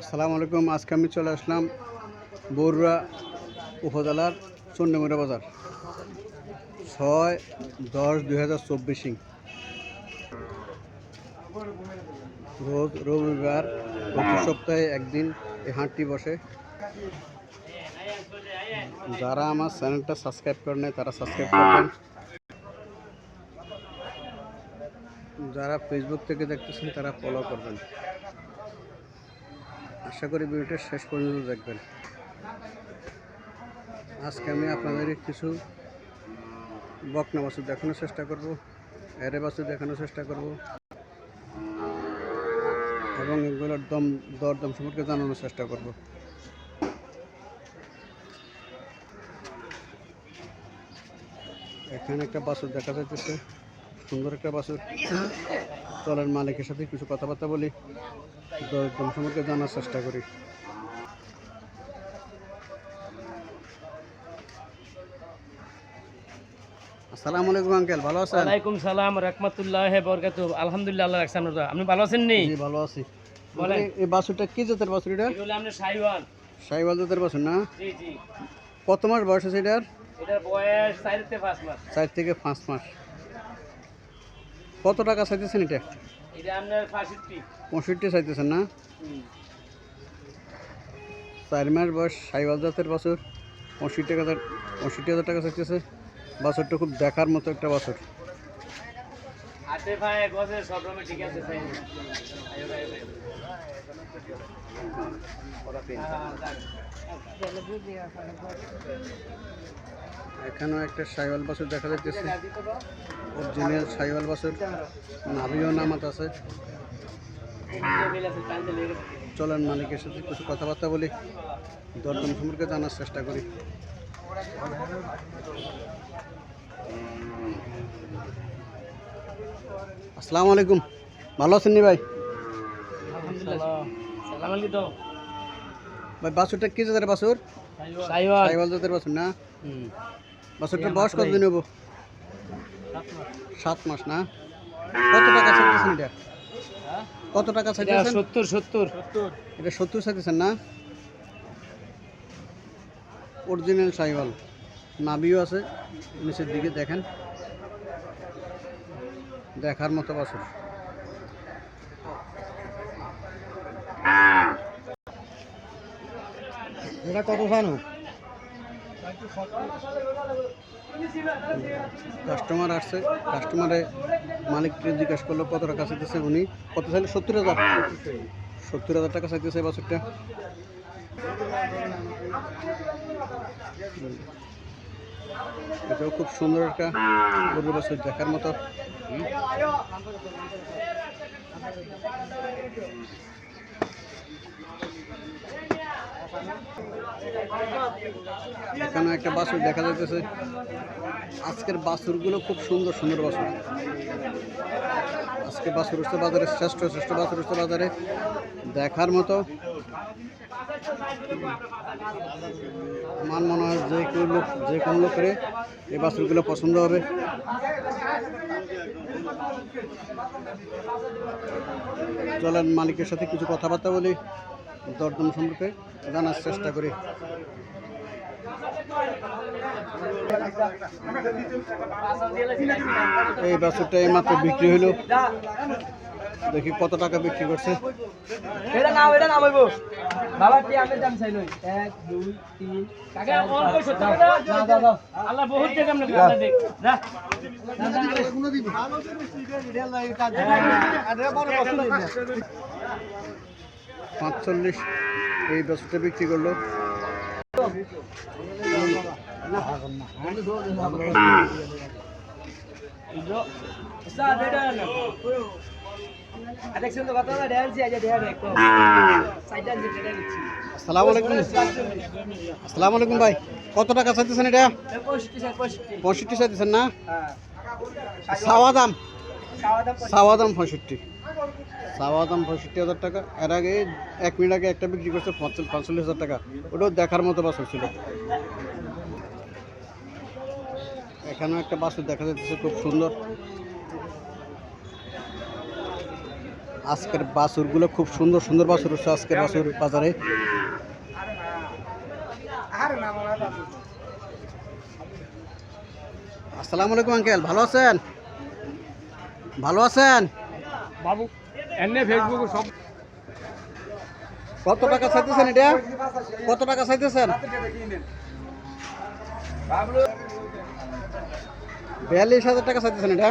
আসসালামু আলাইকুম। আজকে আমি চলে আসলাম বরুড়া উপজেলার চন্ডীমুড়া বাজার 6-10-2024 রোজ রবিবার প্রতি সপ্তাহে একদিন এই হাটটি বসে। যারা আমার চ্যানেলটা সাবস্ক্রাইব করে নেয় তারা সাবস্ক্রাইব করবেন, যারা ফেসবুক থেকে দেখতেছেন তারা ফলো করবেন। আশা করি ভিডিওটা শেষ পর্যন্ত দেখবেন। আজকে আমি আপনাদের কিছু বকনা বাছুর দেখানোর চেষ্টা করব, এরে বাছুর দেখানোর চেষ্টা করব এবং এগুলোর দরদাম সম্পর্কে জানানোর চেষ্টা করব। এখানে একটা বাছুর দেখা যাচ্ছে, সুন্দর একটা বাছুর। চলেন মালিকের সাথে কিছু কথাবার্তা বলি, দরদাম সম্পর্কে জানার চেষ্টা করি। আসসালামু আলাইকুম আঙ্কেল, ভালো আছেন? ওয়ালাইকুম সালাম রাহমাতুল্লাহি ওয়া বারাকাতুহু। আলহামদুলিল্লাহ, আল্লাহ রাখছেন। আপনি ভালো আছেন নি? জি ভালো আছি। বলেন, এই বাছুরটা কি জাতের বাছুর? এটা এটা হলো আপনার শাইওয়াল। শাইওয়াল জাতের বাছুর না? জি জি। কত মাস বয়স আছে এটার? এটার বয়স 4 থেকে 5 মাস। 4 থেকে 5 মাস। কত টাকা চাইতেছেন এটা? এটা আপনার 65। 65 চাইতেছেন না? 4 মাস বয়স শাইওয়াল জাতের বাছুর, 65,000 টাকা চাইতেছে। বাছুরটা খুব দেখার মতো একটা বাছুর। হাতে পায়ে গজে সব রকম ঠিক আছে। এখানেও একটা শাইওয়াল বাছুর দেখা যাচ্ছে, অরিজিনাল শাইওয়াল বাছুর, নাভিও নামাত আছে। চলেন মালিকের সাথে কিছু কথাবার্তা বলি, দরদাম সম্পর্কে জানার চেষ্টা করি। আসসালামু আলাইকুম, ভালো আছেন নি ভাই? ভাই বাছুরটা কি জাতের বাছুর? শাইওয়াল জাতের বাছুর না? বাছুরটার বয়স কতদিন হবো? 7 মাস না? কত টাকা চাইতেছেন এটা? কত টাকা চাইতেছেন? 70। এটা 70 চাইতেছেন না? অরিজিনাল শাইওয়াল, নাভিও আছে নিচের দিকে, দেখেন দেখার মতো বাছুর। এটা কত জানো? কাস্টমার আসছে, কাস্টমারে মালিককে জিজ্ঞাসা করলো কত টাকা চাইতেছে। উনি কত চাইলে? 70,000 টাকা চাইতেছে বাছুরটা। এটাও খুব সুন্দর একটা গরু বাছুর, দেখার মতো। এখানে একটা বাছুর দেখা যাইতেছে। আজকের বাছুরগুলো খুব সুন্দর সুন্দর বাছুর। আজকে বাছুর হচ্ছে বাজারে শ্রেষ্ঠ বাছুর হচ্ছে বাজারে, দেখার মতো। আমার মনে হয় যে কোনো লোকের এই বাছুরগুলো পছন্দ হবে। চলেন মালিকের সাথে কিছু কথাবার্তা বলি, দরদাম সম্পর্কে জানার চেষ্টা করি। এই বাছুরটা এইমাত্র বিক্রি হইল, দেখি কত টাকা বিক্রি করছে। আল্লাহ বহুত দেখ আমরা দেখ না 45 এই বাছুরটা বিক্রি করলো। আসসালামু আলাইকুম ভাই, কত টাকা চাইতেছেন এটা? 65 চাইতেছেন না? চাওয়া দাম 65, চাওয়া দাম 65,000 টাকা। এর আগে 1 মিনিট আগে একটা বিক্রি করছে 45,000 টাকা। ওটাও দেখার মতো বাছুর ছিল। এখানেও একটা বাছুর দেখা যাচ্ছে, খুব সুন্দর। আজকের বাছুরগুলো খুব সুন্দর সুন্দর বাছুর হচ্ছে আজকের বাছুর বাজারে। আসসালামু আলাইকুম আঙ্কেল, ভালো আছেন? ভালো আছেন? বাবু এনে ফেসবুক সব কত টাকা চাইতেছেন এটা? কত টাকা চাইতেছেন? 42,000 টাকা চাইতেছেন এটা?